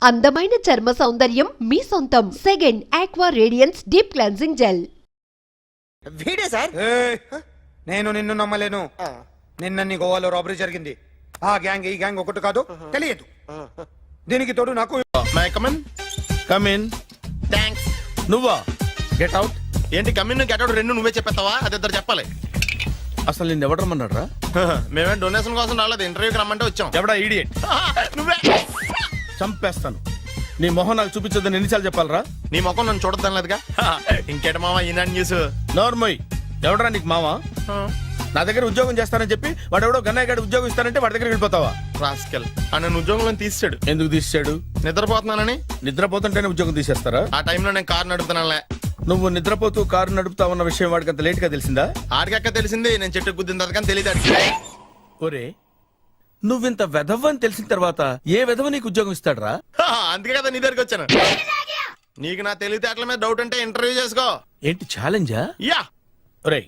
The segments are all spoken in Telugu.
అందమైన చర్మ సౌందర్యం మీ సొంతం. Second aqua radiance deep cleansing gel. వీడే సార్. నేను నిన్ను నమ్మలేను. నిన్న నీ గోవాలో రాబరీ జరిగింది. ఆ గ్యాంగ్ ఈ గ్యాంగ్ ఒకటి కాదు, తెలియదు. దీనికి తోడు నాకు థ్యాంక్స్. నువ్వా గెట్ అవుట్? ఏంటి కమిన్ గెట్ అవుట్ రెండు నువ్వే చెప్పేస్తావా? అది ఇద్దరు చెప్పాలి. అసలు నేను ఎవరు రమ్మన్నాడు రా? మేమే డొనేషన్ కోసం రాలేదు, ఇంటర్వ్యూకి రమ్మంటే వచ్చాం. ఎవడా ఈడియట్? నువ్వే. చంపేస్తాను. నీ మొహం నాకు చూపించొద్దని ఎన్నిసార్లు చెప్పాలరా? నీ ముఖం నన్ను చూడద్దనలేదుగా. ఇంకేట మామ ఈనాడు న్యూస్. నోర్మోయ్, ఎవడరా నీకు మావా? నా దగ్గర ఉద్యోగం చేస్తానని చెప్పి వాడు ఎవడో గన్నయ్య గారి ఉద్యోగం ఇస్తానంటే వాడి దగ్గర వెళ్ళిపోతావా? రాస్కెల్. నన్ను ఉద్యోగంలో తీసాడు. ఎందుకు తీసాడు? నిద్రపోతున్నానని. నిద్రపోతుంటేనే ఉద్యోగం తీసేస్తారా? ఆ టైంలో నేను కారు నడుపుతున్నానులే. నువ్వు నిద్రపోతూ కారు నడుపుతా ఉన్న విషయం వాడికి అంత లేట్ గా తెలిసిందా? ఆడికక్క తెలిసింది, నేను చెట్టు గుద్దిన తర్వాత కానీ తెలియదు ఆడికి. ఒరే, నువ్వింత వెధవ్ అని తెలిసిన తర్వాత ఏ వెధవ నీకు ఉద్యోగం ఇస్తాడరా? అందుకే కదా నీ దగ్గరికి వచ్చాను. నీకు నా తెలివితేటల మీద డౌట్ అంటే ఇంటర్వ్యూ చేసుకో. ఏంటి ఛాలెంజా? యా. ఒరే,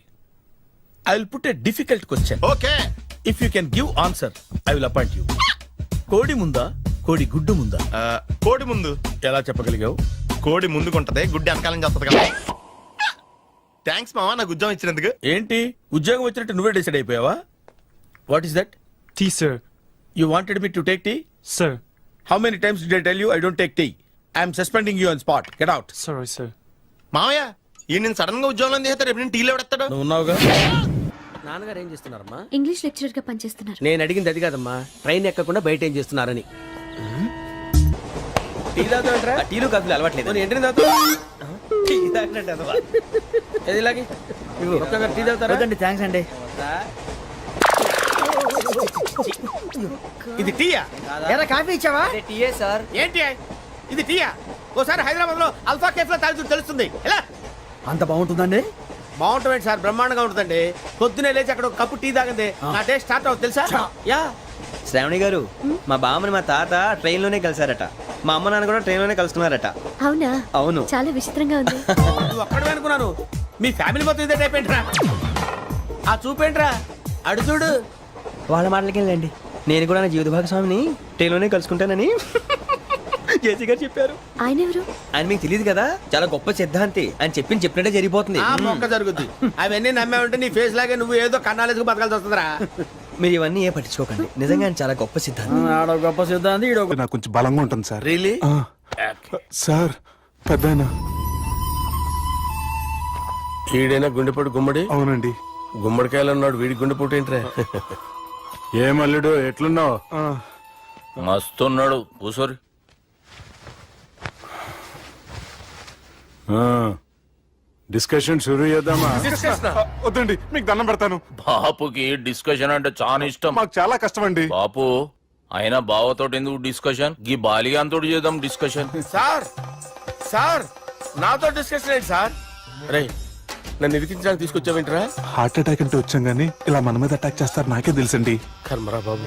I will put a difficult question. Okay. If you can give answer I will appoint you. కోడి ముందా, కోడి గుడ్డు ముందా? కోడి ముందు. ఎలా చెప్పగలిగావు? కోడి ముందుకుంటది, గుడ్డి వెనకాలం చేస్తుంది కదా. థ్యాంక్స్ మామా నాకు ఉద్యోగం ఇచ్చినందుకు. ఏంటి ఉద్యోగం వచ్చినట్టు నువ్వే డిసైడ్ అయిపోయావా? What is that? Tea, sir. You wanted me to take tea? Sir. How many times did I tell you I don't take tea? I am suspending you on spot. Get out. Sorry, sir. మామయ్య ఈ నేను సడన్ గా ఉద్యోగంలో తీస్తాడు. ఎప్పుడు టీలో పెడతాడు? నువ్వు ఉన్నావుగా. నాన్నగారు ఏం చేస్తున్నారమ్మా? ఇంగ్లీష్ లెక్చరర్ గా పనిచేస్తున్నారు. నేను అడిగింది అది కాదమ్మా, ట్రైన్ ఎక్కకుండా బయట ఏం చేస్తున్నారని. టీ తాగుతాంట్రా? టీలు కాఫీలు అలవాట్లేదు. నేను ఎంట్రీ తాగుతా. టీ తాగినట్టు అదవా. ఏది ఇలాగే ఒక్కగా టీ తాగుతారా? థ్యాంక్స్ అండి. ఇది టీయా? ఎరా కాఫీ ఇచ్చావా? టీయే సార్. ఏంటి ఇది టీయా? ఓసారి హైదరాబాద్ లో అల్ఫా కేఫ్ లో తాగుతూ తెలుస్తుంది. ఎలా అంత బాగుంటుందండి? బాగుంటుంది సార్, బ్రహ్మాండంగా ఉంటుందండి. పొద్దునే లేచి అక్కడ ఒక కప్పు టీ తాగింది నా టేస్ట్ స్టార్ట్ అవుతుంది తెలుసా? యా. శ్రావణి గారు, మా బామ్మని మా తాత ట్రైన్ లోనే కలిసారట. మా అమ్మ నాన్న కూడా ట్రైన్ లోనే కలుసుకున్నారట. అవునా? అవును. చాలా విచిత్రంగా ఉంది. నువ్వు ఒక్కడే అనుకున్నాను, మీ ఫ్యామిలీ మొత్తం ఇదే టైప్ ఏంట్రా? ఆ చూపేంట్రా, అడు చూడు. వాళ్ళ మాటలకి వెళ్ళండి. నేను కూడా నా జీవిత భాగస్వామిని ట్రైన్ లోనే కలుసుకుంటానని జేసీ గారు చెప్పారు. ఆయన ఎవరు? ఆయన మీకు తెలియదు కదా, చాలా గొప్ప సిద్ధాంతి. ఆయన చెప్పినట్టే జరిగిపోతుంది. ఆ మొక్క జరుగుద్ది. అవన్నీ నమ్మావంటే నీ ఫేస్ లాగే నువ్వు ఏదో కన్నాలేసుకు బతకాల్సి వస్తుందిరా. మీరు ఇవన్నీ ఏ పట్టించుకోకండి. నిజంగా ఆయన చాలా గొప్ప సిద్ధాంతి. గొప్ప సిద్ధాంతి. నాకు కొంచెం బలంగా ఉంటుంది సార్. రియలీ? సార్ పెద్దయినా. ఈడైనా గుండెపోటు గుమ్మడి? అవునండి. గుమ్మడికాయలు అన్నాడు, వీడి గుండెపోటు ఏంట్రా? ఏమల్లుడు ఎట్లున్నావు? మస్తున్నాడు కూసోరి. డిస్కషన్ షురూ చేద్దామా? వద్దండి, మీకు దండం పెడతాను. బాపుకి డిస్కషన్ అంటే చాలా ఇష్టం. మాకు చాలా కష్టం అండి. బాపు అయినా బావతోటి ఎందుకు డిస్కషన్? గీ బాలిగాంతో చేద్దాం డిస్కషన్. సార్ సార్ నాతో డిస్కషన్ ఏంటి సార్? రే, నన్ను ఇరికించడానికి తీసుకొచ్చావేంట్రా? హార్ట్ అటాక్ అంటే వచ్చాం గానీ ఇలా మన మీద అటాక్ చేస్తారు నాకే తెలుసండి. కర్మరా బాబు.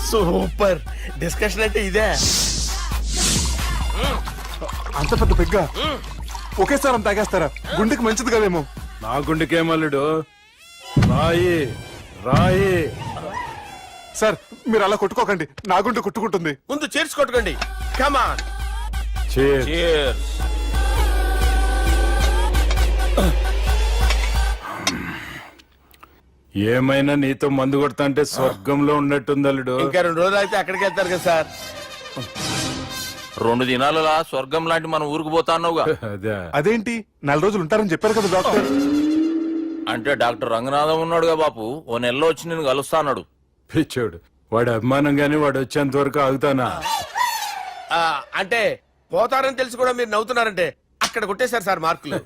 సూపర్ డిస్కషన్ అంటే ఇదే. అంత పెద్ద పెగ్గ ఒకేసారి అంత తాగేస్తారా? గుండెకి మంచిది కదేమో. నా గుండెకేమల్లుడు రాయి రాయి. సార్ మీరు అలా కొట్టుకోకండి, నా గుండె కొట్టుకుంటుంది. ముందు చేర్చి కొట్టుకోండి. కమాన్. Cheers. ఏమైనా నీతో మందు కొడతా అంటే స్వర్గంలో ఉన్నట్టుంది అల్లుడు. ఇంకా 2 రోజులు అయితే అక్కడికి వెళ్తారు కదా సార్. 2 దినాలలా స్వర్గం లాంటి మన ఊరికి పోతా అన్నావుగా. అదేంటి 4 రోజులు ఉంటారని చెప్పారు కదా డాక్టర్. అంటే డాక్టర్ రంగనాథం ఉన్నాడుగా బాపు, ఓ నెలలో వచ్చి నేను కలుస్తా అన్నాడు. పిచ్చోడు, వాడు అభిమానంగానే వాడు వచ్చేంత వరకు ఆగుతానా? అంటే పోతారని తెలిసి కూడా మీరు నవ్వుతున్నారంటే అక్కడ కొట్టేశారు సార్ మార్కులు.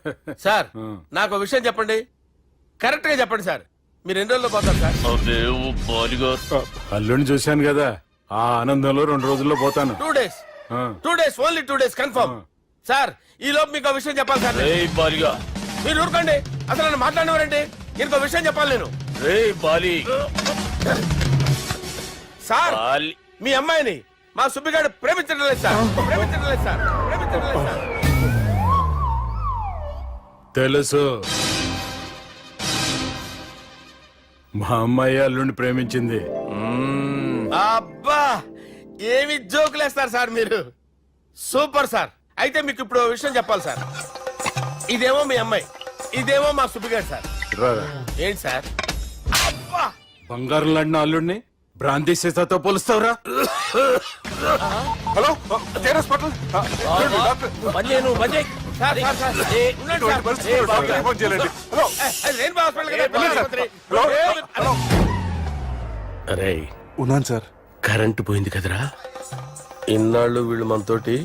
సార్ నాకు ఒక విషయం చెప్పండి, కరెక్ట్ గా చెప్పండి సార్. మీరు ఎన్ని రోజుల్లో పోతారు సార్? అల్లుడిని చూశాను కదా, ఆ ఆనందంలో 2 రోజుల్లో పోతాను. 2 days. 2 days, only 2 days confirm. Sir ఈ లోపు మీకు విషయం చెప్పాలి సార్. మీరు ఊరుకోండి, అసలు నన్ను మాట్లాడినవారండి. ఇంకో విషయం చెప్పాలి నేను. సార్ మీ అమ్మాయిని మా సుబ్బిగాడు ప్రేమించడం లేదు సార్. ప్రేమించడం లేదు సార్. ప్రేమించడం లేదు సార్. తెలుసు, మా అమ్మాయి అల్లుడిని ప్రేమించింది. అబ్బా ఏమి జోకులేస్తారు సార్ మీరు. Super sir. అయితే మీకు ఇప్పుడు ఓ విషయం చెప్పాలి సార్. ఇదేమో మీ అమ్మాయి, ఇదేమో మా సుబ్బిగారు సార్. రారా. ఏంటి సార్? అబ్బా బంగారం లాంటి అల్లుడిని బ్రాంతి సీతాతో పోలుస్తావురా? Hello care hospital. Sir sir sir ఉండండి సార్. ఫోన్ చేయాలండి. హలో అది రెయిన్బో హాస్పిటల్ కదా, వెళ్ళండి సార్. ఆసుపత్రి. హలో. అరే ఉన్నాను సార్. కరెంటు పోయింది కదరా. ఇన్నాళ్ళు వీళ్ళు మనతోటి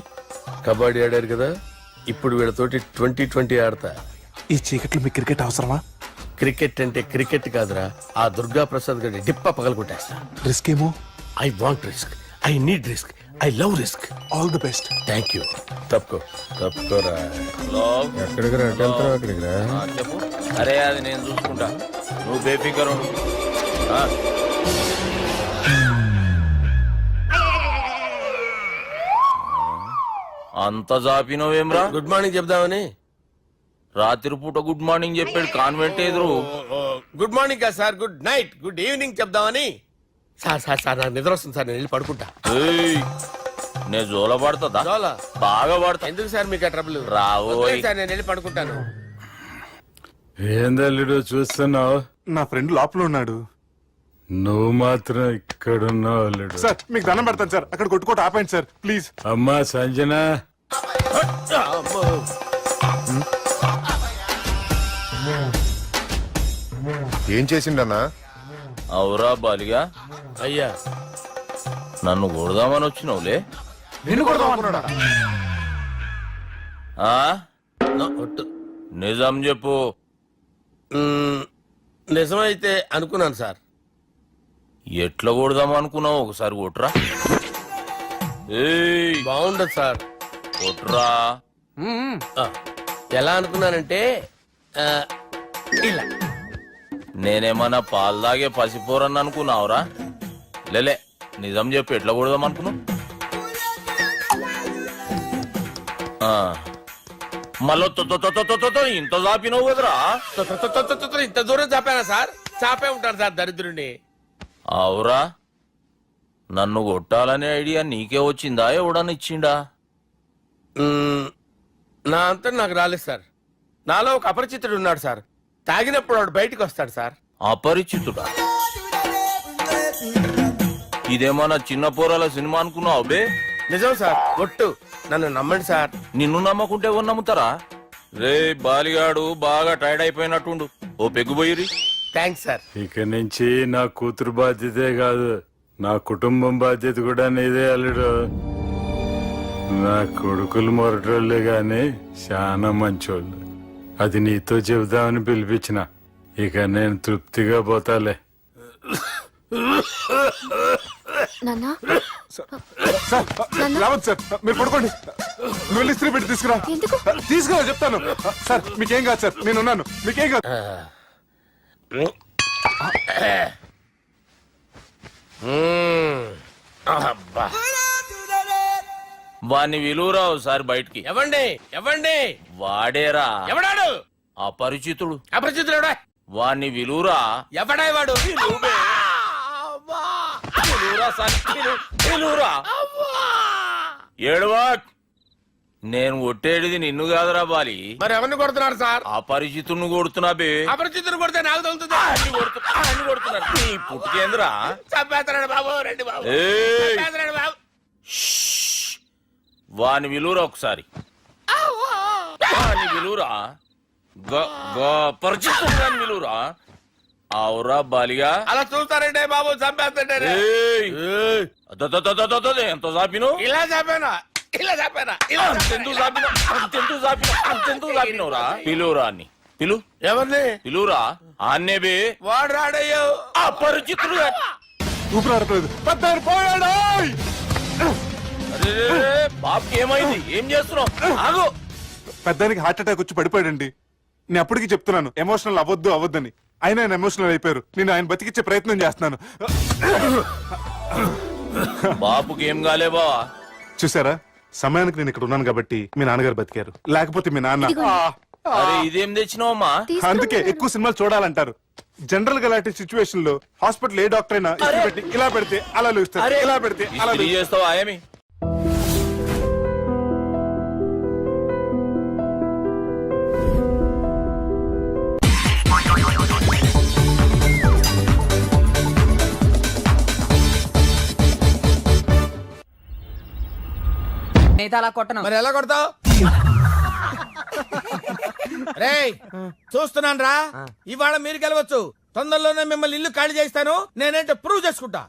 కబడ్డీ ఆడారు కదా, ఇప్పుడు వీళ్ళతోటి 2020 ఆడతా. ఈ చీకట్లో మీకు క్రికెట్ అవసరమా? క్రికెట్ అంటే క్రికెట్ కాదురా, ఆ దుర్గా ప్రసాద్ గారి డిప్ప పగల కొట్టేస్తా. రిస్క్ ఏమో. I want risk, I need risk, I love risk. All the best. Thank you. తప్పుకోరా. ఎక్కడికి రా? అక్కడికి రా. చెప్పు. అరే అది నేను చూసుకుంటా, నువ్వు బేఫికర్ ఉండు. ఆ. అంత జాపినవేమ్రా? గుడ్ మార్నింగ్ చెప్దామని. రాత్రి పూట గుడ్ మార్నింగ్ చెప్పాడు కాన్వెంట్ ఎదురు. గుడ్ మార్నింగ్ కాదు sir, good night, good evening చెప్దామని. సార్ సార్ సార్ నాకు నిద్ర వస్తుంది సార్, నేను వెళ్ళి పడుకుంటా. ఏయ్, నేను జోల పడుతుందా? జోలా? బాగా పడతా. ఎందుకు సార్ మీకు ఆ ట్రబుల్? రావోయ్. సార్ నేను వెళ్ళి పడుకుంటాను. ఏందల్లుడు చూస్తున్నావు? నా ఫ్రెండ్ లోపల ఉన్నాడు. నువ్వు మాత్రం ఇక్కడున్నావు అల్లుడు. సార్ మీకు దండం పెడతాను సార్, అక్కడ కొట్టుకోట ఆపండి సార్ ప్లీజ్. అమ్మా సంజన, అమ్మో. ఏం చేసిండన్నా? అవురా బాలిగా, అయ్యా నన్ను కొడదామని వచ్చినావులే. ఆ? ఒట్టు. నిజం చెప్పు. నిజమైతే అనుకున్నాను సార్. ఎట్లా కొడదాం అనుకున్నావు? ఒకసారి కొట్రా. ఏయ్, బాగుండదు సార్. కొట్రా. ఆ, ఎలా అనుకున్నానంటే ఆ, ఇలా. నేనేమన్నా పాలు తాగే పసిపోరని అనుకున్నావురా? లేలే, నిజం చెప్పు, ఎట్లా కొడదాం అనుకున్నావు? మళ్ళీ ఇంత చాపినావు కదరా? ఇంత దూరం చాపానా సార్? చాపే ఉంటాను సార్ దరిద్రుడిని. అవురా, నన్ను కొట్టాలనే ఐడియా నీకే వచ్చిందా? ఎవడన్నా ఇచ్చిండా? నా అంతా నాకు రాలేదు సార్. నాలో ఒక అపరిచితుడు ఉన్నాడు సార్. తాగినప్పుడు వాడు బయటికి వస్తాడు సార్. అపరిచితుడా? ఇదేమన్నా చిన్న పోరాల సినిమా అనుకున్నావు బే? నిజం సార్, ఒట్టు. నన్ను నమ్మండి సార్. నిన్ను నమ్మకుంటే ఎవరు నమ్ముతారా? రే బాలిగాడు బాగా టైర్డ్ అయిపోయినట్టుండు, ఓ పెగ్గుబోయిరి. Thanks sir. ఇక నుంచి నా కూతురు బాధ్యతే కాదు, నా కుటుంబం బాధ్యత కూడా నీదే అల్లుడు. నా కొడుకులు మొరటోళ్ళే గాని చాలా మంచోళ్ళు. అది నీతో చెబుదామని పిలిపించిన. ఇక నేను తృప్తిగా పోతాలే. నాన్నా సార్ రావద్దు సార్, మీరు పడుకోండి. నువ్వు వెళ్ళి ఇస్త్రీ పెట్టి తీసుకురా. ఎందుకు? తీసుకురా చెప్తాను. సార్ మీకేం కాదు సార్, నేను ఉన్నాను, మీకేం కాదు. అబ్బా. వాణ్ణి విలువరా ఒకసారి బయటికి. ఎవండి ఎవండి? వాడేరా ఎవడాడు? అపరిచితుడు. అపరిచితుడు ఎవడా? వాణ్ణి విలువరా. ఎవడా వాడు? విలువరా సార్, విలువరా. ఏడవా, నేను కొట్టేడిది నిన్ను కాదురా బాలి. మరి ఎవరిని కొడుతున్నారు సార్? అపరిచితుడిని కొడుతున్నా బే. అపరిచితుడు కొడితే నాకు తగులుతుంది. అన్ని కొడుతున్నారు. నీ పుట్టుకేంద్రా? చంపేస్తున్నాడు బాబు, రండి బాబు. ఏయ్, చంపేస్తున్నాడు బాబు. వాని విలువరా ఒకసారి. వాని విలువరా. పరిచితుడు విలువరా. అవురా బాలిగా. అలా చూస్తారంటే బాబు, చంపేస్తాడు. ఏయ్, ఎంత చాపిను? ఇలా చంపానా? ఇలా చంపానా? ఇలా అంతెందుకు చాపిన? అంతెందుకు చాపిన? అంతెందుకు చాపినవురా? పిలువురా అన్ని. పిలు. ఎవరిని? పిలువురా. ఆన్నే బే. వాడు రాడయ్యో. అపరిచితుడు. ఊపిరాడట్లేదు. పెద్ద ఆయన పోయాడు. బాబుకి ఏమైంది? ఏం చేస్తున్నావు? ఆగు. పెద్దానికి హార్ట్ అటాక్ వచ్చి పడిపోయాడండి. నేను అప్పటికి చెప్తున్నాను ఎమోషనల్ అవ్వద్దని. ఆయన ఎమోషనల్ అయిపోయారు. నేను ఆయన బతికిచ్చే ప్రయత్నం చేస్తున్నాను. బాబుకి ఏం కాలే బావా? చూసారా, సమయానికి నేను ఇక్కడ ఉన్నాను కాబట్టి మీ నాన్నగారు బతికారు. లేకపోతే మీ నాన్న. ఇదిగోండి. అరే ఇదేం తెచ్చినావమ్మా? అందుకే ఎక్కువ సినిమాలు చూడాలంటారు. జనరల్ గా అలాంటి సిచ్యువేషన్ లో హాస్పిటల్ ఏ డాక్టర్ అయినా ఇస్త్రీ పెట్టి ఇలా పెడితే అలా లూస్తారు, ఇలా పెడితే అలా ఇస్త్రీ చేస్తావా ఏమి? అలా కొట్టను. మరి ఎలా కొడతావు? రేయ్ చూస్తున్నాను రా, ఇవాళ మీరు గెలవచ్చు. తొందరలోనే మిమ్మల్ని ఇల్లు ఖాళీ చేస్తాను. నేనేంటో ప్రూవ్ చేసుకుంటా.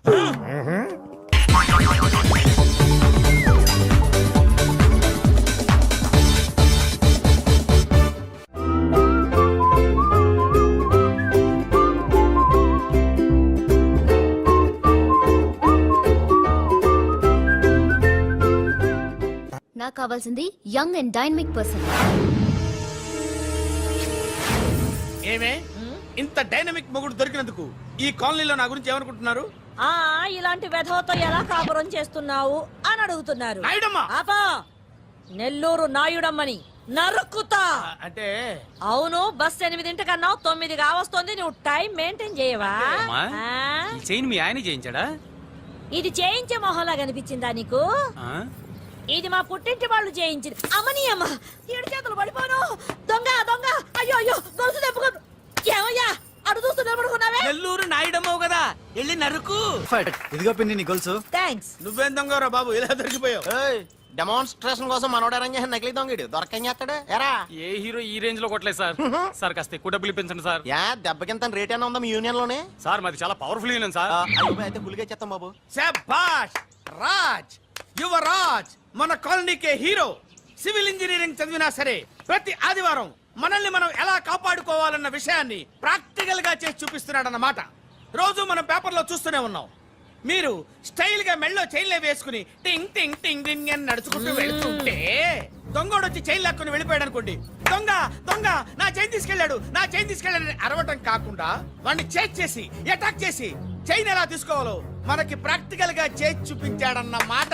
నాకు కావాల్సింది యంగ్ అండ్ డైనమిక్ పర్సన్. ఏమే ఇంత డైనమిక్ మొగుడు దొరికినందుకు ఈ కాలనీలో నా గురించి ఏమనుకుంటున్నారు? ఇలాంటి వెధవతో ఎలా కాపురం చేస్తున్నావు అని అడుగుతున్నారు. నాయుడమ్మా! ఆపా! నెల్లూరు నాయుడమ్మని నరుక్కుతా. అంటే అవును, బస్ 8 కన్నావు, 9 కావస్తుంది. నువ్వు టైం మెయింటైన్ చేయవా? చైన్ మీ ఆయన చేయించాడా? ఇది చేయించే మొహంలా కనిపించిందా నీకు? ఇది మా పుట్టింటి వాళ్ళు చేయించింది. అమ్మని అమ్మ, 7 చేతులు పడిపోను. దొంగ దొంగ, అయ్యో అయ్యో, గొలుసు తెప్పుకోను. ఏమయ్యా అడు చూస్తున్నా? నెల్లూరు నాయుడమ్మవు కదా, వెళ్ళి నరుకు. ఇదిగో పిండి నీ గొలుసు. థ్యాంక్స్. నువ్వేం దొంగరా బాబు, ఇలా దొరికిపోయావు? డెమాన్స్ట్రేషన్ కోసం మనోడు అరేంజ్ చేసిన నకిలీ దొంగడు దొరకని చేస్తాడు. ఎరా ఏ హీరో ఈ రేంజ్ లో కొట్టలేదు సార్. సార్ కాస్త ఎక్కువ డబ్బులు ఇప్పించండి సార్. యా దెబ్బకింత రేట్ అయినా ఉందా మీ యూనియన్ లోనే? సార్ మాది చాలా పవర్ఫుల్ యూనియన్ సార్. అయితే గులిగా చేస్తాం బాబు. శభాష్ రాజ్, యువరాజ్, మన కాలనీకే హీరో. సివిల్ ఇంజనీరింగ్ చదివినా సరే ప్రతి ఆదివారం మనల్ని మనం ఎలా కాపాడుకోవాలన్న విషయాన్ని ప్రాక్టికల్ గా చేసి చూపిస్తున్నాడన్నమాట. రోజు మనం పేపర్లో చూస్తూనే ఉన్నాం. మీరు స్టైల్ గా మెళ్ళో చైన్లే వేసుకుని టింగ్ టింగ్ టింగ్ టింగ్ అని నడుచుకుంటూ వెళ్తుంటే దొంగోడు వచ్చి చైన్ లాక్కుని వెళ్ళిపోయాడు అనుకోండి. దొంగ దొంగ నా చైన్ తీసుకెళ్లాడు, నా చైన్ తీసుకెళ్లాడని అరవటం కాకుండా వాడిని చేజ్ చేసి అటాక్ చేసి చైన్ ఎలా తీసుకోవాలో మనకి ప్రాక్టికల్ గా చేసి చూపించాడన్న మాట.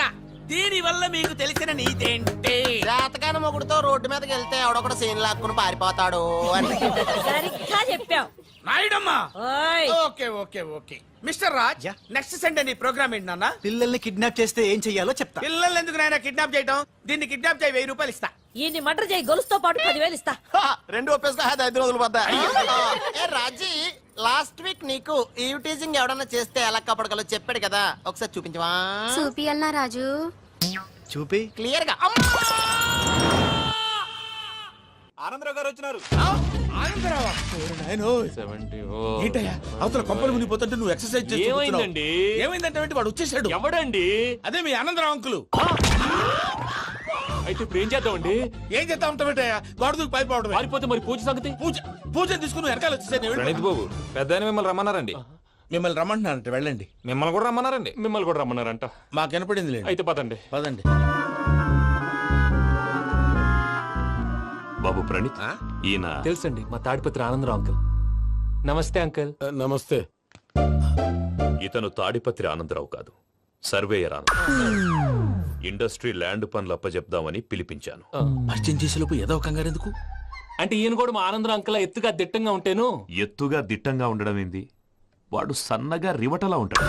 దీని వల్ల మీకు తెలిసిన నీతేంటి? జాతకాన మొగుడుతో రోడ్డు మీదకి వెళ్తే ఎవడొకడు సీన్ లాక్కుని పారిపోతాడు అని. సరిగ్గా చెప్పావు నాయుడమ్మా. ఓయ్. Okay okay okay mister Raj, next Sunday నీ ప్రోగ్రామ్ ఏంటి నాన్న? పిల్లల్ని కిడ్నాప్ చేస్తే ఏం చెయ్యాలో చెప్తా. పిల్లల్ని ఎందుకు నాయన కిడ్నాప్ చేయటం? దీన్ని కిడ్నాప్ చేయి, 1000 రూపాయలు ఇస్తా. ఈయన్ని మర్డర్ చేయి, గొలుసుతో పాటు 10,000 ఇస్తా. రెండు ఒప్పేస్తా, 5 రోజులు పడ్డా. ఏ రాజీ, లాస్ట్ వీక్ నీకు ఈ టీజింగ్ ఎవడన్నా చేస్తే ఎలా కాపాడగలో చెప్పాడు కదా, ఒకసారి చూపించవా? చూపియల్నా రాజు? చూపి క్లియర్ గా. ఆనందరావు గారు వచ్చినారు. ఆనందరావా? ఏంటయ్యా అవతల కొంపలు మునిగిపోతుంటే నువ్వు ఎక్సర్సైజ్ చేస్తూ ఏమైందండి? ఏమైందంటే ఏంటి, వాడు వచ్చేసాడు. ఎవడండి? అదే మీ ఆనందరావు అంకులు. అయితే ఇప్పుడు ఏం చేద్దామండి? ఏం చేస్తా ఉంటావేటయ్యా, వాడు దూకి పైపోవడం. పారిపోతే మరి పూజ సంగతి? పూజ తీసుకుని వెనకాల వచ్చేసాను. బాబు పెద్ద మిమ్మల్ని రమ్మన్నారండి. మిమ్మల్ని రమ్మంటున్నానంటే వెళ్ళండి. మిమ్మల్ని కూడా రమ్మన్నారండి. మిమ్మల్ని కూడా రమ్మన్నారంట. మాకు వినపడింది లేండి. అయితే పదండి. పదండి. బాబు ప్రణీత్, ఈయన తెలుసండి, మా తాడిపత్రి ఆనందరావు అంకుల్. నమస్తే అంకుల్. నమస్తే. ఇతను తాడిపత్రి ఆనందరావు కాదు, సర్వేయర్ ఆనందరావు. ఇండస్ట్రీ ల్యాండ్ పనులు అప్పచెప్దామని పిలిపించాను. పరిచయం చేసేలోపు ఏదో కంగారు ఎందుకు? అంటే ఈయన కూడా మా ఆనందరావు అంకుల్ ఎత్తుగా దిట్టంగా ఉంటాను. ఎత్తుగా దిట్టంగా ఉండడం ఏంది, వాడు సన్నగా రివటలా ఉంటాడు.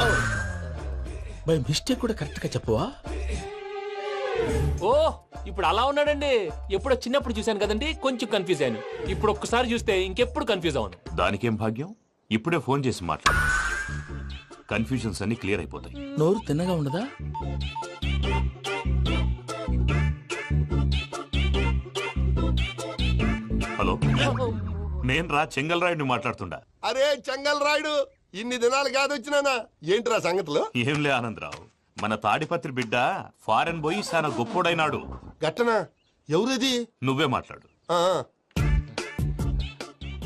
బై మిస్టేక్ కూడా కరెక్ట్ గా చెప్పవా? ఓ ఇప్పుడు అలా ఉన్నాడండి. ఎప్పుడో చిన్నప్పుడు చూశాను కదండి, కొంచెం కన్ఫ్యూజ్ అయ్యాను. ఇప్పుడు ఒక్కసారి చూస్తే ఇంకెప్పుడు కన్ఫ్యూజ్ అవ్వను. దానికేం భాగ్యం, ఇప్పుడే ఫోన్ చేసి మాట్లాడు, కన్ఫ్యూజన్స్ అన్ని క్లియర్ అయిపోతాయి. నోరు తిన్నగా ఉండదా? హలో, నేను రా చెంగల్ రాయుడిని మాట్లాడుతుండా. అరే చెంగల్ రాయుడు, ఇన్ని దినాలు కాదు వచ్చినానా? ఏంట్రా సంగతులు? ఏంలే ఆనందరావు, మన తాడిపత్రి బిడ్డ ఫారెన్ పోయి చాలా గొప్పోడైనాడు. గట్టనా? ఎవరిది? నువ్వే మాట్లాడు.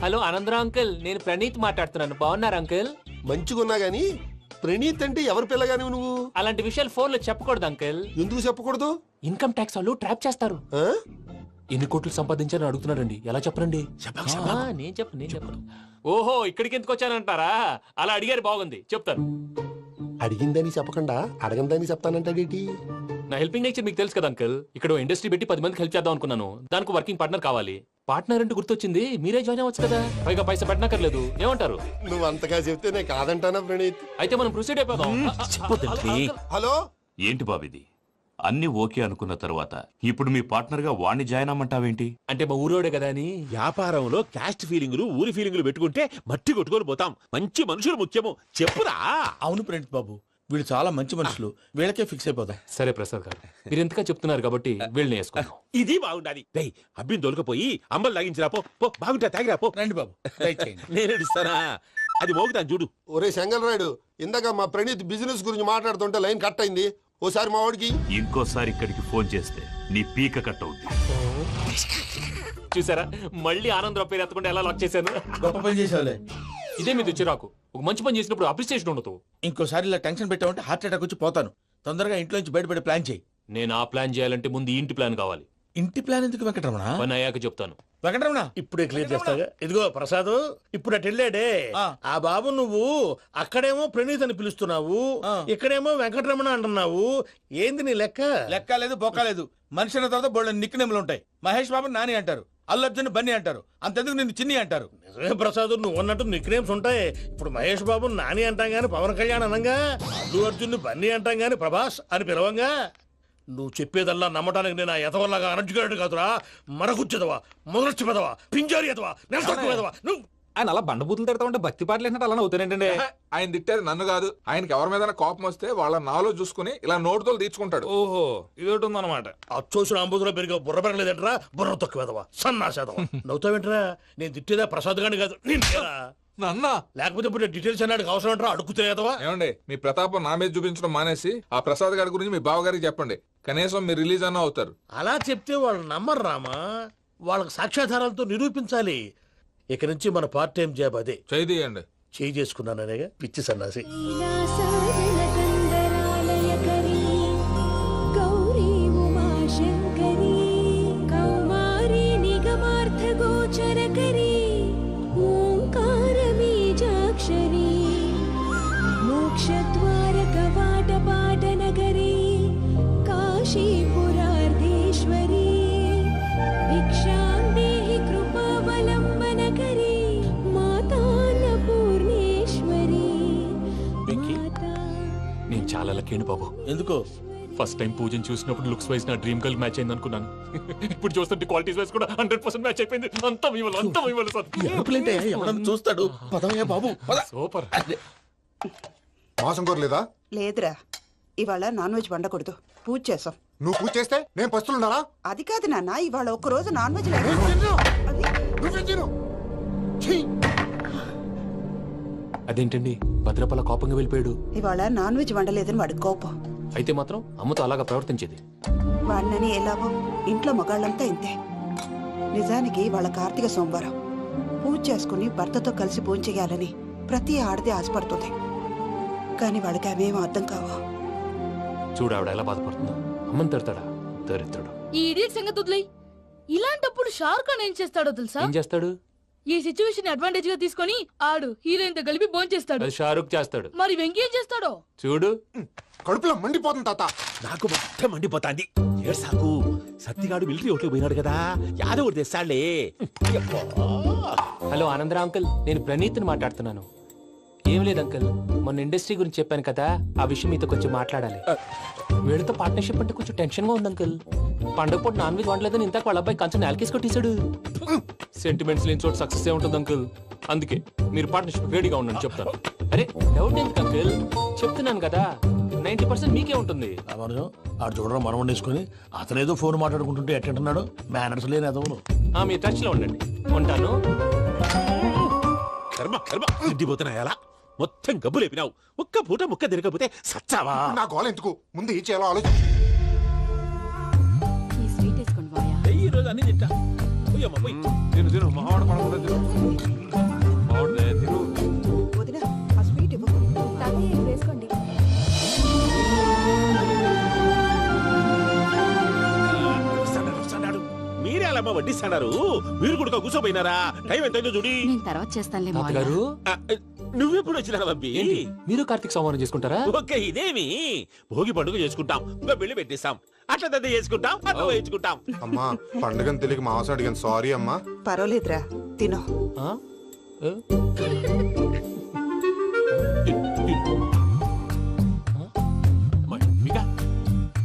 హలో ఆనందరావు అంకుల్, నేను ప్రణీత్ మాట్లాడుతున్నాను. బాగున్నారు అంకుల్? మంచిగున్నా గాని ప్రణీత్ అంటే ఎవరి పిల్లగాని నువ్వు? అలాంటి విషయాలు ఫోన్ లో చెప్పకూడదు అంకుల్. ఎందుకు చెప్పకూడదు? ఇన్కమ్ ట్యాక్స్ వాళ్ళు ట్రాప్ చేస్తారు. ఆ? ఎన్ని కోట్లు సంపాదించారని అడుగుతున్నారండి. ఎలా చెప్పరండి? నేను చెప్పను. ఓహో, ఇక్కడికి ఎందుకు వచ్చానంటారా? అలా అడిగారు, బాగుంది, చెప్తాను. అడిగిందని చెప్పకుండా అడగందని చెప్తానంటాడేటి? నా హెల్పింగ్ నేచర్ మీకు తెలుసు కదా అంకుల్. ఇక్కడ ఇండస్ట్రీ పెట్టి 10 మందికి హెల్ప్ చేద్దాం అనుకున్నాను. దానికి వర్కింగ్ పార్ట్నర్ కావాలి. పార్ట్నర్ అంటే గుర్తొచ్చింది, మీరే జాయిన్ అవ్వచ్చు కదా, పైగా పైసా పెట్టనక్కర్లేదు. ఏమంటారు? నువ్వు అంతగా చెప్తే నేను కాదంటానా ప్రణీత్? అయితే మనం ప్రొసీడ్ అయిపోదాం. హలో ఏంటి బాబిది? అన్ని ఓకే అనుకున్న తర్వాత ఇప్పుడు మీ పార్ట్నర్ గా వాణ్ణి జాయిన్ అమ్మంటావేంటి? అంటే మా ఊరోడే కదా అని. వ్యాపారంలో క్యాస్ట్ ఫీలింగులు ఊరి ఫీలింగులు పెట్టుకుంటే మట్టి కొట్టుకొని పోతాం. మంచి మనుషులు ముఖ్యము, చెప్పురా. అవును ప్రణీత్ బాబు, వీళ్ళు చాలా మంచి మనుషులు, వీళ్ళకే ఫిక్స్ అయిపోదాం. సరే ప్రసాద్ గారు, మీరు ఎంతగా చెప్తున్నారు కాబట్టి వీళ్ళని వేసుకుందాం. ఇది బాగుండాలి. డై అబ్బిని దొలకపోయి అంబలు లాగించిరా పో. పో బాగుంటా తాగిరా పో. రండి బాబు, దయచేయండి. నేను ఇస్తానా? అది మోగుతాను చూడు. ఒరే సెంగల్ రాయుడు, ఇందాక మా ప్రణీత్ బిజినెస్ గురించి మాట్లాడుతుంటే లైన్ కట్ అయింది. ఓసారి మా వాడికి ఇంకోసారి ఇక్కడికి ఫోన్ చేస్తే నీ పీక కట్ అవుద్ది. చూసారా, మళ్ళీ ఆనందరావు పేరు ఎత్తకుండా ఎలా లాక్ చేశాను. గొప్ప పని చేసావులే. ఇదే మీద చిరాకు. ఒక మంచి పని చేసినప్పుడు అప్రిసియేషన్ ఉండదు. ఇంకోసారి ఇలా టెన్షన్ పెట్టామంటే హార్ట్ అటాక్ వచ్చి పోతాను. తొందరగా ఇంట్లో నుంచి బయటపడే ప్లాన్ చేయి. నేను ఆ ప్లాన్ చేయాలంటే ముందు ఈ ఇంటి ప్లాన్ కావాలి. ఇంటి ప్లాన్ ఎందుకు వెంకటరమణ? పని అయ్యాక చెప్తాను. వెంకటరమణ ఇప్పుడే క్లియర్ చేస్తాగా. ఇదిగో ప్రసాద్, ఇప్పుడు అటు వెళ్ళాడే ఆ బాబు, నువ్వు అక్కడేమో ప్రణీత్ అని పిలుస్తున్నావు, ఇక్కడేమో వెంకటరమణ అంటున్నావు. ఏంది నీ లెక్క? లెక్క లేదు, బొక్క లేదు. మనిషి అన్న తర్వాత బోళ్ళ నిక్నెములు ఉంటాయి. మహేష్ బాబు నాని అంటారు, అల్లు అర్జున్ బన్నీ అంటారు, అంతెందుకు నిన్ను చిన్ని అంటారు. నిజమే ప్రసాద్, నువ్వు అన్నట్టు నిక్నేమ్స్ ఉంటాయి. ఇప్పుడు మహేష్ బాబు నాని అంటాం గాని పవన్ కళ్యాణ్ అనంగా, అల్లు అర్జున్ బన్నీ అంటాం గాని ప్రభాస్ అని పిలవంగా. నువ్వు చెప్పేదల్లా నమ్మటానికి నేను ఎతవల్లాగా అనర్జుకేటెడ్ కాదురా. మరగుచ్చదవా, మొదలచ్చి పెదవా, పింజారి ఎదవా, నెలసొక్కు పెదవా. నువ్వు ఆయన అలా బండబూతులు తిడతా ఉంటే భక్తి పాటలు ఏంటంటే అలా అవుతానేంటండి. ఆయన తిట్టేది నన్ను కాదు, ఆయనకి ఎవరి మీద కోపం వస్తే వాళ్ళ నాలో చూసుకుని ఇలా నోటుతో తీర్చుకుంటాడు. ఓహో, ఇదొకటి ఉందన్నమాట. అచ్చోసిన అంబుధులో పెరిగే బుర్ర పెరగలేదంటరా, బుర్ర తొక్కు వెదవా, సన్నాసేదవా. నవ్వుతావేంట్రా? నేను తిట్టేదా ప్రసాద్ గాని కాదు, నిన్నేరా. నన్నా? లేకపోతే ఇప్పుడు డీటెయిల్స్ అన్నాడు అవసరం అంటారా? అడుగుతలేదవా? ఏమండి, మీ ప్రతాపం నా మీద చూపించడం మానేసి ఆ ప్రసాద్ గారి గురించి మీ బావగారికి చెప్పండి. కనీసం మీరు రిలీజ్ అన్న అవుతారు. అలా చెప్తే వాళ్ళు నమ్మరు రామా. వాళ్ళకి సాక్ష్యాధారాలతో నిరూపించాలి. ఇక నుంచి మన పార్ట్ టైం జాబ్ అదే. చేయండి. చేయి చేసుకున్నాననేగా పిచ్చి సన్నాసి. నేను చాలా లక్కీని బాబు. ఎందుకో? ఫస్ట్ టైం పూజను చూసినప్పుడు లుక్స్ వైజ్ నా డ్రీమ్ గర్ల్ మ్యాచ్ అయింది అనుకున్నాను. ఇప్పుడు చూస్తుంటే క్వాలిటీస్ వైజ్ కూడా 100% మ్యాచ్ అయిపోయింది. అంతా ఇవ్వాలి సార్. ఎవడన్నా చూస్తాడు. పదవయ్యా బాబు, పద. సూపర్. మాసం కోరలేదా? లేదురా, ఇవాళ నాన్ వెజ్ వండకూడదు, పూజ చేసాం. నువ్వు పూజ చేస్తే నేను పస్తులున్నారా? అది కాదు నాన్న, ఇవాళ ఒక్కరోజు నాన్ వెజ్ అదేంటండి భద్రపల కోపంగా వెళ్ళిపోయాడు? ఇవాళ నాన్ వెజ్ వండలేదని వాడి కోపం. అయితే మాత్రం అమ్మతో అలాగా ప్రవర్తించేది. వాడినని ఎలాగో ఇంట్లో మగాళ్ళంతా ఇంతే. నిజానికి వాళ్ళ కార్తీక సోమవారం పూజ చేసుకుని భర్తతో కలిసి పూజ చేయాలని ప్రతి ఆడది ఆశపడుతుంది. కానీ వాడికి అవేం అర్థం కావా. చూడు ఆవిడ ఎలా బాధపడుతుందో. అమ్మని తిడతాడా దరిద్రుడు. ఈ ఇడియట్ సంగతి వదిలేయ్. ఇలాంటప్పుడు షారుఖ్ ఖాన్ ఏం చేస్తాడో తెలుసా? ఏం చేస్తాడు? ఈ సిచ్యువేషన్ అడ్వాంటేజ్ గా తీసుకొని ఆడు హీరోయిన్ తో కలిపి బోన్ చేస్తాడు. అది షారుఖ్ చేస్తాడు. మరి వెంకీ ఏం చేస్తాడో చూడు. కడుపులో మండిపోతుంది తాత. నాకు మొత్తం మండిపోతాంది. సాకు సత్తిగాడు మిలిటరీ ఓట్లు పోయినాడు కదా, యాదవ్ తెస్తాడులే. హలో ఆనందరా అంకుల్, నేను ప్రణీత్ని మాట్లాడుతున్నాను. ఏం లేదు అంకుల్, మొన్న ఇండస్ట్రీ గురించి చెప్పాను కదా, ఆ విషయం మీతో కొంచెం మాట్లాడాలి. వీడితో పార్ట్నర్షిప్ అంటే కొంచెం టెన్షన్ గా ఉంది అంకుల్. పండగ పూట నాన్ వెజ్ వండలేదని ఇంతకు వాళ్ళ అబ్బాయి కంచెం నేలకేసి కొట్టేశాడు. సెంటిమెంట్స్ లేని చోట సక్సెస్ ఏ ఉంటుంది అంకుల్. అందుకే మీరు పార్ట్నర్షిప్ రెడీగా ఉండండి చెప్తాను. అరే డౌట్ ఎందుకు అంకుల్, చెప్తున్నాను కదా 90% మీకే ఉంటుంది. ఆడు చూడడం మనం వండేసుకుని అతనేదో ఫోన్ మాట్లాడుకుంటుంటే ఎట్టంటున్నాడు. మేనర్స్ లేని అదవును. మీ టచ్ లో ఉండండి. ఉంటాను. కర్మ కర్మ తిండిపోతున్నాయా? మొత్తం గబ్బు లేపినావు. ఒక్క పూట ముక్క తిరగకపోతే సచ్చావా? నా గోల ఎందుకు, ముందు ఈ చేయాలో ఆలోచించు. ఈ రోజు అన్ని తింటా. వదినా, ఆ స్వీట్ ఇవ్వు. వేసుకోండి. మీరే అలా వడ్డిస్తున్నారు. మీరు కూడా కూర్చోపోయినారా? టైం ఎంతైందో చూడి. తాతగారు నువ్వెప్పుడు వచ్చినా అబ్బి? ఏంటి మీరు కార్తీక్ సంహారం చేసుకుంటారా? ఓకే, ఇదేమి భోగి పండుగ చేసుకుంటాం, ఇంకా పెళ్లి పెట్టేస్తాం, అట్లా దద్ద చేసుకుంటాం, అట్లా వేయించుకుంటాం. అమ్మా పండుగని తెలియక మాంసం అడిగాను, సారీ అమ్మా. పర్వాలేదురా తినో. ఆ? ఏ?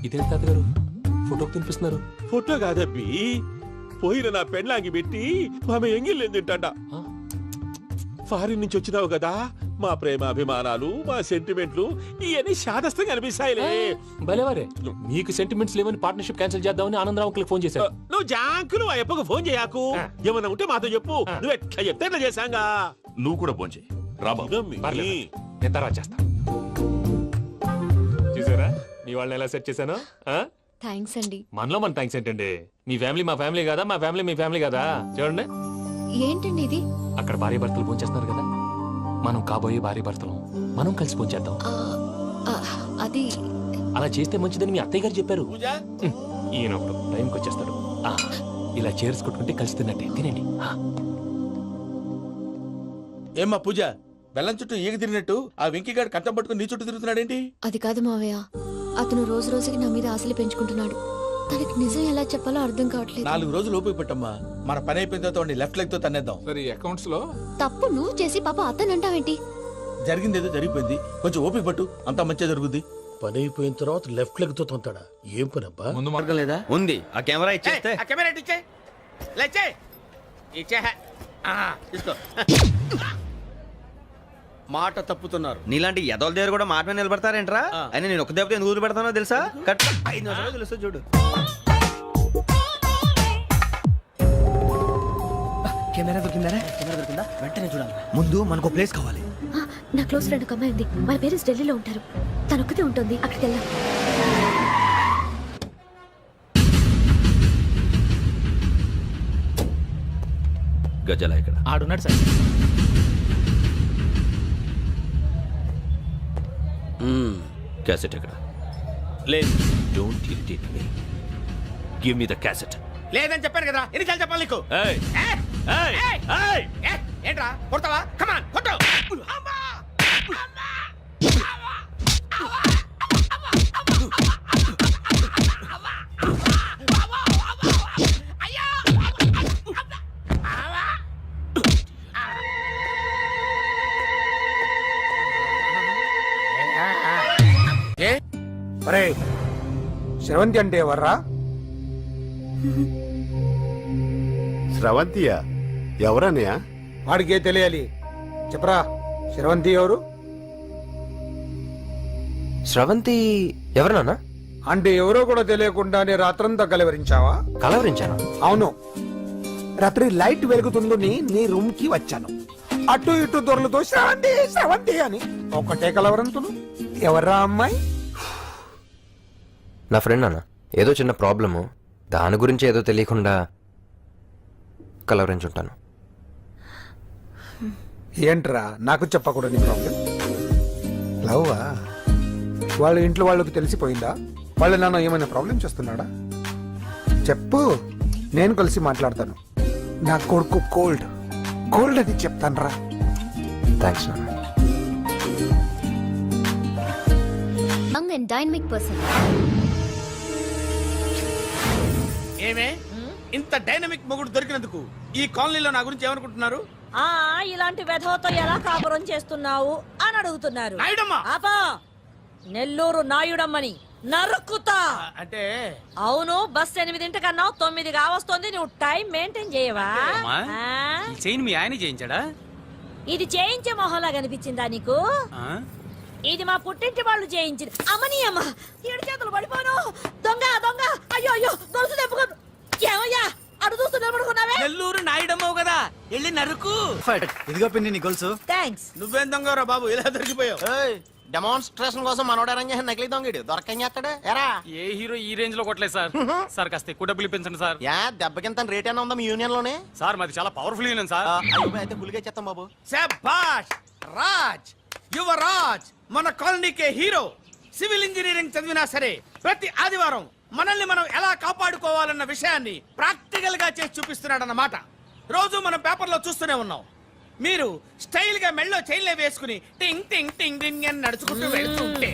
ఇదేంటి తాతగారు ఫోటోకి తినిపిస్తున్నారు? ఫోటో కాదబ్బి, పోయిన నా పెళ్ళాంగి పెట్టి ఆమె ఎంగిల్లేం తింటాడ. ఫారిన్ నుంచి వచ్చినావు కదా, మా ప్రేమ అభిమానాలు, మా సెంటిమెంట్లు ఇవన్నీ శాదస్తంగా అనిపిస్తాయిలే. భలేవారే, మీకు సెంటిమెంట్స్ లేవని పార్ట్నర్షిప్ క్యాన్సిల్ చేద్దామని ఆనందరావు అంకుల్ ఫోన్ చేశారు. నువ్వు జాంకులు ఆ ఎప్పకు ఫోన్ చేయకు, ఏమన్నా ఉంటే మాతో చెప్పు. నువ్వు ఎట్లా చెప్తే ఎట్లా చేశాంగా. నువ్వు కూడా పోంచే రాబా. ఇదమ్మి. నేను తర్వాత చేస్తా. చూసారా మీ వాళ్ళని ఎలా సెట్ చేశాను? థ్యాంక్స్ అండి. మనలో మన థ్యాంక్స్ ఏంటండి? మీ ఫ్యామిలీ మా ఫ్యామిలీ కదా, మా ఫ్యామిలీ మీ ఫ్యామిలీ కదా. చూడండి, ఏంటండి ఇది? అక్కడ భార్య భర్తలు పోంచేస్తున్నారు కదా, మనం కాబోయే భార్య భర్తలు మనం కలిసి పోంచేద్దాం. అది అలా చేస్తే మంచిదని మీ అత్తయ్య గారు చెప్పారు. పూజ ఈయన ఒకడు టైంకి వచ్చేస్తాడు. ఇలా చేర్స్ కొట్టుకుంటే కలిసి తిన్నట్టే. తినండి. ఏమ్మా పూజ, బెల్లం చుట్టూ ఈగ తిరిగినట్టు ఆ వెంకీగాడు కట్టం పట్టుకుని నీ చుట్టూ తిరుగుతున్నాడేంటి? అది కాదు మావయ్య, అతను రోజు రోజుకి నా మీద ఆశలు పెంచుకుంటున్నాడు. తనకి నిజం ఎలా చెప్పాలో అర్థం కావట్లేదు. 4 రోజులు ఓపిక పట్టమ్మా, మన పని అయిపోయిన తర్వాత లెఫ్ట్ లెగ్ తో తన్నేద్దాం. సరే అకౌంట్స్ లో తప్పు నువ్వు చేసి పాప అతను అంటావేంటి? జరిగింది ఏదో జరిగిపోయింది, కొంచెం ఓపిక పట్టు, అంతా మంచిగా జరుగుద్ది. పని అయిపోయిన తర్వాత లెఫ్ట్ లెగ్ తో తొంతాడా? ఏం పని అబ్బా? ముందు మార్గం లేదా? ఉంది, ఆ కెమెరా ఇచ్చేస్తే. ఆ కెమెరా ఇచ్చే లేచే ఇచ్చే తీసుకో. మాట తప్పుతున్నారు. నీలాంటి ఎదల దగ్గర కూడా మాట మీద నిలబడతారేంట్రా? అయినా నేను ఒక దెబ్బతో ఎందుకు పెడతానో తెలుసా? కట్ 5 నిమిషాలు తెలుసు చూడు. కెమెరా దొరికిందా? వెంటనే చూడాలి. ముందు మనకు ప్లేస్ కావాలి. నా క్లోజ్ ఫ్రెండ్ ఒక అమ్మాయి ఉంది, వాళ్ళ పేరెంట్స్ ఢిల్లీలో ఉంటారు. తనొక్కతే ఉంటుంది, అక్కడికి వెళ్దాం. గజల ఇక్కడ ఆడున్నాడు సార్. క్యాసెట్ ఎక్కడ? లేదు. Don't irritate me, give me the cassette. లేదని చెప్పాను కదా, ఎన్నిసార్లు చెప్పాలి నీకు? ఏయ్ ఏయ్ ఏయ్ ఏంట్రా కొడతావా? కమాన్ కొట్టు. అరే శ్రవంతి అంటే ఎవర్రా? స్రవంతియా? ఎవరన్నయ్యా? వాడికే తెలియాలి, చెప్పరా. శ్రవంతి ఎవరు? స్రవంతి ఎవరు నాన్న? అంటే ఎవరో కూడా తెలియకుండానే రాత్రంతా కలవరించావా? కలవరించాను. అవును, రాత్రి లైట్ వెలుగుతుందని నీ రూమ్ కి వచ్చాను. అటు ఇటు దొరలతో శ్రవంతి శ్రవంతి అని ఒకటే కలవరంతులు. ఎవర్రా అమ్మాయి? నా ఫ్రెండ్ నాన్న, ఏదో చిన్న ప్రాబ్లము, దాని గురించి ఏదో తెలియకుండా కలవరించుంటాను. ఏంట్రా నాకు చెప్పకూడదు నీ ప్రాబ్లం? లవ్వా? వాళ్ళ ఇంట్లో వాళ్ళకి తెలిసిపోయిందా? వాళ్ళ నాన్న ఏమైనా ప్రాబ్లం చేస్తున్నాడా? చెప్పు, నేను కలిసి మాట్లాడతాను. నా కొడుకు కోల్డ్ కోల్డ్ అది చెప్తాను రా. థ్యాంక్స్ నాన్న. Young and dynamic person. ఏమే ఇంత డైనమిక్ మొగుడు దొరికినందుకు ఈ కాలనీలో నా గురించి ఏమనుకుంటున్నారు? ఇలాంటి వెధవతో ఎలా కాపురం చేస్తున్నావు అని అడుగుతున్నారు. నాయుడమ్మా! ఆపా, నెల్లూరు నాయుడమ్మని నరుక్కుతా. అంటే అవును, బస్ 8 9 కావస్తుంది. నువ్వు టైం మెయింటైన్ చేయవా? చైన్ మీ ఆయన చేయించాడా? ఇది చేయించే మొహంలా కనిపించిందా నీకు? ఇది మా పుట్టింటి వాళ్ళు చేయించింది. అమ్మని అమ్మ, 7 చేతులు పడిపోను. దొంగ దొంగ, అయ్యో అయ్యో, గొలుసు తెప్పుకోను. ఏమయ్యా అడు చూస్తూ నిలబడుకున్నావే? నెల్లూరు నాయుడమ్మవు కదా, వెళ్ళి నరుకు. ఇదిగో పిండి నీ గొలుసు. థ్యాంక్స్. నువ్వేం దొంగరా బాబు, ఇలా దొరికిపోయావు? డెమాన్స్ట్రేషన్ కోసం మనోడు అరేంజ్ చేసిన నకిలీ దొంగడు దొరకని చేస్తాడు. ఎరా ఏ హీరో ఈ రేంజ్ లో కొట్టలేదు సార్. సార్ కాస్త ఎక్కువ డబ్బులు ఇప్పించండి సార్. యా దెబ్బకింత రేట్ అయినా ఉందా మీ యూనియన్ లోనే? సార్ మాది చాలా పవర్ఫుల్ యూనియన్ సార్. అయితే గులిగా చేస్తాం బాబు. శభాష్ రాజ్, యువరాజ్, మన కాలనీకే హీరో. సివిల్ ఇంజనీరింగ్ చదివినా సరే ప్రతి ఆదివారం మనల్ని మనం ఎలా కాపాడుకోవాలన్న విషయాన్ని ప్రాక్టికల్ గా చేసి చూపిస్తున్నాడన్నమాట. రోజు మనం పేపర్లో చూస్తూనే ఉన్నాం. మీరు స్టైల్ గా మెళ్ళో చైన్లే వేసుకుని టింగ్ టింగ్ టింగ్ టింగ్ అని నడుచుకుంటూ వెళ్తుంటే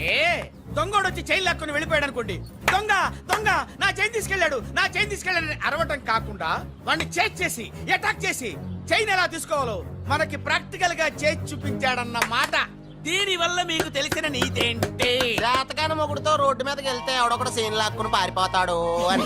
దొంగోడు వచ్చి చైన్ లాక్కుని వెళ్ళిపోయాడు అనుకోండి. దొంగ దొంగ నా చైన్ తీసుకెళ్ళాడు, నా చైన్ తీసుకెళ్ళాడని అరవటం కాకుండా వాడిని చేజ్ చేసి అటాక్ చేసి చైన్ ఎలా తీసుకోవాలో మనకి ప్రాక్టికల్ గా చేసి చూపించాడన్న మాట. దీని వల్ల మీకు తెలిసిన నీతేంటి? జాతకాన మొగుడుతో రోడ్డు మీదకి వెళ్తే ఎవడొకడు సీన్ లాక్కుని పారిపోతాడు అని